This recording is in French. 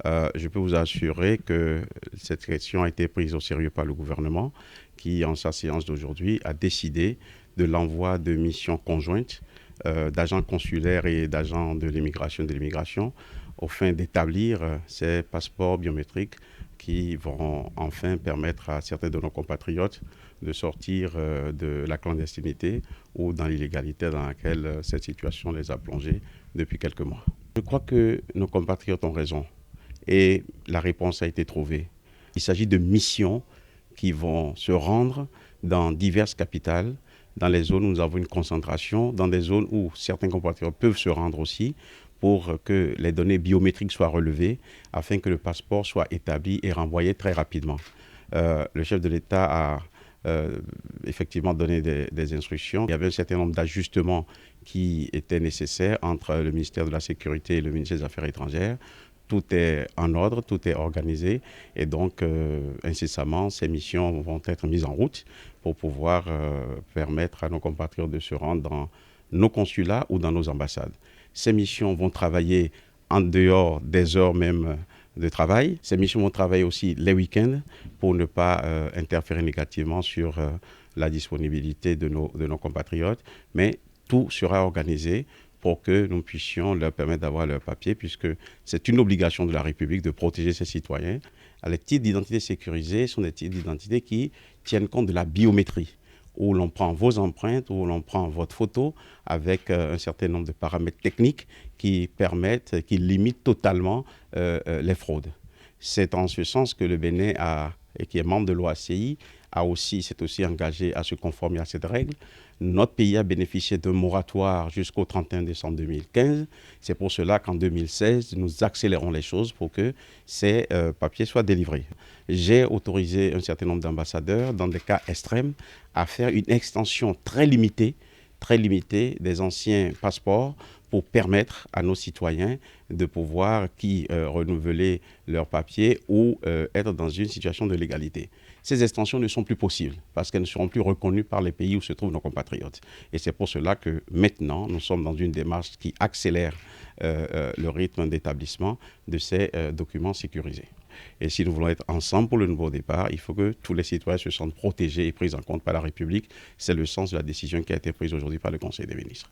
Je peux vous assurer que cette question a été prise au sérieux par le gouvernement qui, en sa séance d'aujourd'hui, a décidé de l'envoi de missions conjointes d'agents consulaires et d'agents de l'immigration et de l'immigration au fin d'établir ces passeports biométriques qui vont enfin permettre à certains de nos compatriotes de sortir de la clandestinité ou dans l'illégalité dans laquelle cette situation les a plongés depuis quelques mois. Je crois que nos compatriotes ont raison et la réponse a été trouvée. Il s'agit de missions qui vont se rendre dans diverses capitales, dans les zones où nous avons une concentration, dans des zones où certains compatriotes peuvent se rendre aussi pour que les données biométriques soient relevées afin que le passeport soit établi et renvoyé très rapidement. Le chef de l'État a effectivement donné des instructions. Il y avait un certain nombre d'ajustements qui étaient nécessaires entre le ministère de la Sécurité et le ministère des Affaires étrangères. Tout est en ordre, tout est organisé et donc incessamment, ces missions vont être mises en route pour pouvoir permettre à nos compatriotes de se rendre dans nos consulats ou dans nos ambassades. Ces missions vont travailler en dehors des heures même de travail. Ces missions vont travailler aussi les week-ends pour ne pas interférer négativement sur la disponibilité de nos compatriotes. Mais tout sera organisé pour que nous puissions leur permettre d'avoir leur papier, puisque c'est une obligation de la République de protéger ses citoyens. Les titres d'identité sécurisés sont des titres d'identité qui tiennent compte de la biométrie, où l'on prend vos empreintes, où l'on prend votre photo avec un certain nombre de paramètres techniques qui permettent, qui limitent totalement les fraudes. C'est en ce sens que le Bénin et qui est membre de l'OACI, s'est aussi engagé à se conformer à cette règle. Notre pays a bénéficié d'un moratoire jusqu'au 31 décembre 2015. C'est pour cela qu'en 2016, nous accélérons les choses pour que ces papiers soient délivrés. J'ai autorisé un certain nombre d'ambassadeurs, dans des cas extrêmes, à faire une extension très limitée des anciens passeports pour permettre à nos citoyens de pouvoir renouveler leurs papiers ou être dans une situation de légalité. Ces extensions ne sont plus possibles parce qu'elles ne seront plus reconnues par les pays où se trouvent nos compatriotes. Et c'est pour cela que maintenant, nous sommes dans une démarche qui accélère le rythme d'établissement de ces documents sécurisés. Et si nous voulons être ensemble pour le nouveau départ, il faut que tous les citoyens se sentent protégés et pris en compte par la République. C'est le sens de la décision qui a été prise aujourd'hui par le Conseil des ministres.